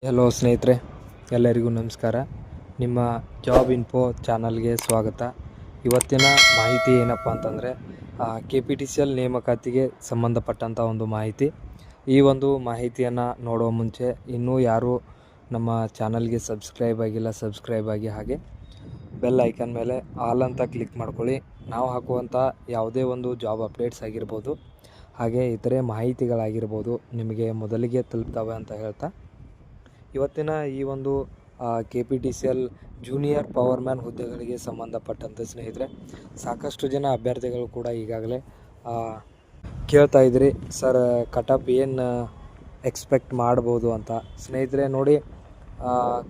Hello ಸ್ನೇಹಿತರೆ, ಎಲ್ಲರಿಗೂ ನಮಸ್ಕಾರ. ನಿಮ್ಮ ಜಾಬ್ ಇನ್ಫೋ ಚಾನಲ್ಗೆ ಸ್ವಾಗತ. ಇವತ್ತಿನ ಮಾಹಿತಿ ಏನಪ್ಪ ಅಂತಂದರೆ KPTCL ನೇಮಕಾತಿಗೆ ಸಂಬಂಧಪಟ್ಟಂಥ ಒಂದು ಮಾಹಿತಿ. ಈ ಒಂದು ಮಾಹಿತಿಯನ್ನು ನೋಡುವ ಮುಂಚೆ ಇನ್ನೂ ಯಾರು ನಮ್ಮ ಚಾನಲ್ಗೆ ಸಬ್ಸ್ಕ್ರೈಬ್ ಆಗಿ ಹಾಗೆ ಬೆಲ್ ಐಕನ್ ಮೇಲೆ ಆಲ್ ಅಂತ ಕ್ಲಿಕ್ ಮಾಡ್ಕೊಳ್ಳಿ. ನಾವು ಹಾಕುವಂಥ ಯಾವುದೇ ಒಂದು ಜಾಬ್ ಅಪ್ಡೇಟ್ಸ್ ಆಗಿರ್ಬೋದು, ಹಾಗೆ ಇತರೆ ಮಾಹಿತಿಗಳಾಗಿರ್ಬೋದು ನಿಮಗೆ ಮೊದಲಿಗೆ ತಲುಪ್ತವೆ ಅಂತ ಹೇಳ್ತಾ, ಇವತ್ತಿನ ಈ ಒಂದು KPTCL ಜೂನಿಯರ್ ಪವರ್ಮ್ಯಾನ್ ಹುದ್ದೆಗಳಿಗೆ ಸಂಬಂಧಪಟ್ಟಂತೆ ಸ್ನೇಹಿತರೆ, ಸಾಕಷ್ಟು ಜನ ಅಭ್ಯರ್ಥಿಗಳು ಕೂಡ ಈಗಾಗಲೇ ಕೇಳ್ತಾ ಇದ್ರಿ, ಸರ್ ಕಟಪ್ ಏನು ಎಕ್ಸ್ಪೆಕ್ಟ್ ಮಾಡ್ಬೋದು ಅಂತ. ಸ್ನೇಹಿತರೆ ನೋಡಿ,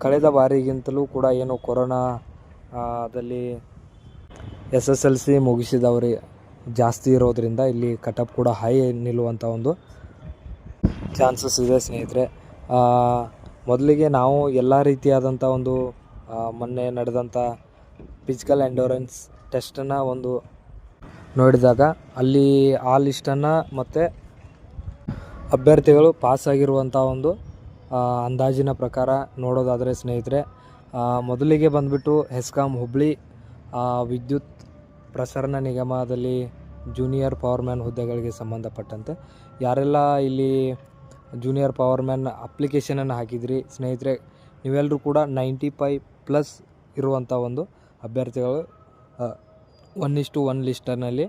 ಕಳೆದ ಬಾರಿಗಿಂತಲೂ ಕೂಡ ಏನು ಕೊರೋನಾದಲ್ಲಿ SSLC ಮುಗಿಸಿದವರು ಜಾಸ್ತಿ ಇರೋದರಿಂದ ಇಲ್ಲಿ ಕಟಪ್ ಕೂಡ ಹೈ ನಿಲ್ಲುವಂಥ ಒಂದು ಚಾನ್ಸಸ್ ಇದೆ ಸ್ನೇಹಿತರೆ. ಮೊದಲಿಗೆ ನಾವು ಎಲ್ಲ ರೀತಿಯಾದಂಥ ಒಂದು ಮೊನ್ನೆ ನಡೆದಂಥ ಫಿಸಿಕಲ್ ಎಂಡೋರೆನ್ಸ್ ಟೆಸ್ಟನ್ನು ಒಂದು ನೋಡಿದಾಗ ಅಲ್ಲಿ ಆ ಲಿಸ್ಟನ್ನು ಮತ್ತು ಅಭ್ಯರ್ಥಿಗಳು ಪಾಸಾಗಿರುವಂಥ ಒಂದು ಅಂದಾಜಿನ ಪ್ರಕಾರ ನೋಡೋದಾದರೆ ಸ್ನೇಹಿತರೆ, ಮೊದಲಿಗೆ ಬಂದುಬಿಟ್ಟು ಹೆಸ್ಕಾಂ ಹುಬ್ಬಳ್ಳಿ ವಿದ್ಯುತ್ ಪ್ರಸರಣ ನಿಗಮದಲ್ಲಿ ಜೂನಿಯರ್ ಪವರ್ಮ್ಯಾನ್ ಹುದ್ದೆಗಳಿಗೆ ಸಂಬಂಧಪಟ್ಟಂತೆ ಯಾರೆಲ್ಲ ಇಲ್ಲಿ ಜೂನಿಯರ್ ಪವರ್ಮ್ಯಾನ್ ಅಪ್ಲಿಕೇಶನನ್ನು ಹಾಕಿದ್ರಿ ಸ್ನೇಹಿತರೆ, ನೀವೆಲ್ಲರೂ ಕೂಡ 95+ ಇರುವಂಥ ಒಂದು ಅಭ್ಯರ್ಥಿಗಳು 1:1 ಲಿಸ್ಟನಲ್ಲಿ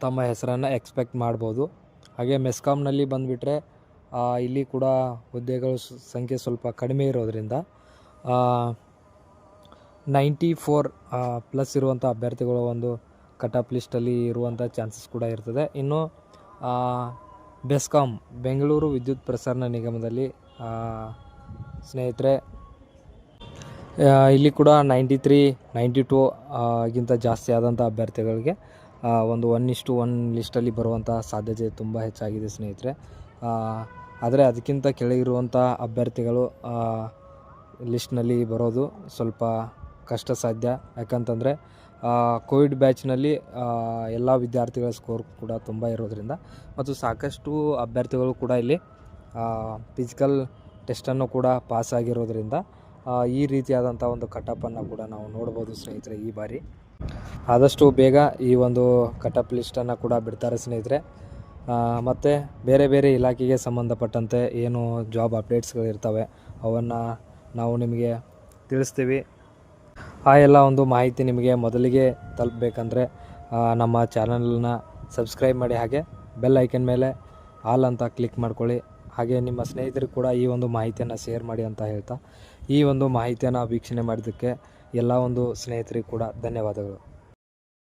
ತಮ್ಮ ಹೆಸರನ್ನು ಎಕ್ಸ್ಪೆಕ್ಟ್ ಮಾಡ್ಬೋದು. ಹಾಗೆ ಮೆಸ್ಕಾಮ್ನಲ್ಲಿ ಬಂದುಬಿಟ್ರೆ ಇಲ್ಲಿ ಕೂಡ ಹುದ್ದೆಗಳು ಸಂಖ್ಯೆ ಸ್ವಲ್ಪ ಕಡಿಮೆ ಇರೋದರಿಂದ 94+ ಇರುವಂಥ ಅಭ್ಯರ್ಥಿಗಳು ಒಂದು ಕಟಪ್ ಲಿಸ್ಟಲ್ಲಿ ಇರುವಂಥ ಚಾನ್ಸಸ್ ಕೂಡ ಇರ್ತದೆ. ಇನ್ನು ಬೆಸ್ಕಾಮ್ ಬೆಂಗಳೂರು ವಿದ್ಯುತ್ ಪ್ರಸರಣ ನಿಗಮದಲ್ಲಿ ಸ್ನೇಹಿತರೆ, ಇಲ್ಲಿ ಕೂಡ 93, 92 ಗಿಂತ ಜಾಸ್ತಿ ಆದಂಥ ಅಭ್ಯರ್ಥಿಗಳಿಗೆ ಒಂದು 1:1 ಲಿಸ್ಟಲ್ಲಿ ಬರುವಂಥ ಸಾಧ್ಯತೆ ತುಂಬ ಹೆಚ್ಚಾಗಿದೆ ಸ್ನೇಹಿತರೆ. ಆದರೆ ಅದಕ್ಕಿಂತ ಕೆಳಗಿರುವಂಥ ಅಭ್ಯರ್ಥಿಗಳು ಲಿಸ್ಟ್ನಲ್ಲಿ ಬರೋದು ಸ್ವಲ್ಪ ಕಷ್ಟ ಸಾಧ್ಯ. ಯಾಕಂತಂದರೆ ಕೋವಿಡ್ ಬ್ಯಾಚ್ನಲ್ಲಿ ಎಲ್ಲ ವಿದ್ಯಾರ್ಥಿಗಳ ಸ್ಕೋರ್ ಕೂಡ ತುಂಬ ಇರೋದರಿಂದ ಮತ್ತು ಸಾಕಷ್ಟು ಅಭ್ಯರ್ಥಿಗಳು ಕೂಡ ಇಲ್ಲಿ ಫಿಸಿಕಲ್ ಟೆಸ್ಟನ್ನು ಕೂಡ ಪಾಸ್ ಆಗಿರೋದ್ರಿಂದ ಈ ರೀತಿಯಾದಂಥ ಒಂದು ಕಟಪನ್ನು ಕೂಡ ನಾವು ನೋಡ್ಬೋದು ಸ್ನೇಹಿತರೆ. ಈ ಬಾರಿ ಆದಷ್ಟು ಬೇಗ ಈ ಒಂದು ಕಟಪ್ ಲಿಸ್ಟನ್ನು ಕೂಡ ಬಿಡ್ತಾರೆ ಸ್ನೇಹಿತರೆ. ಮತ್ತು ಬೇರೆ ಬೇರೆ ಇಲಾಖೆಗೆ ಸಂಬಂಧಪಟ್ಟಂತೆ ಏನು ಜಾಬ್ ಅಪ್ಡೇಟ್ಸ್ಗಳಿರ್ತವೆ ಅವನ್ನು ನಾವು ನಿಮಗೆ ತಿಳಿಸ್ತೀವಿ. ಆ ಎಲ್ಲ ಒಂದು ಮಾಹಿತಿ ನಿಮಗೆ ಮೊದಲಿಗೆ ತಲುಪಬೇಕಂದ್ರೆ ನಮ್ಮ ಚಾನಲ್ನ ಸಬ್ಸ್ಕ್ರೈಬ್ ಮಾಡಿ, ಹಾಗೆ ಬೆಲ್ ಐಕನ್ ಮೇಲೆ ಆಲ್ ಅಂತ ಕ್ಲಿಕ್ ಮಾಡ್ಕೊಳ್ಳಿ. ಹಾಗೆ ನಿಮ್ಮ ಸ್ನೇಹಿತರಿಗೆ ಕೂಡ ಈ ಒಂದು ಮಾಹಿತಿಯನ್ನು ಶೇರ್ ಮಾಡಿ ಅಂತ ಹೇಳ್ತಾ, ಈ ಒಂದು ಮಾಹಿತಿಯನ್ನು ವೀಕ್ಷಣೆ ಮಾಡಿದ್ದಕ್ಕೆ ಎಲ್ಲ ಒಂದು ಸ್ನೇಹಿತರಿಗೆ ಕೂಡ ಧನ್ಯವಾದಗಳು.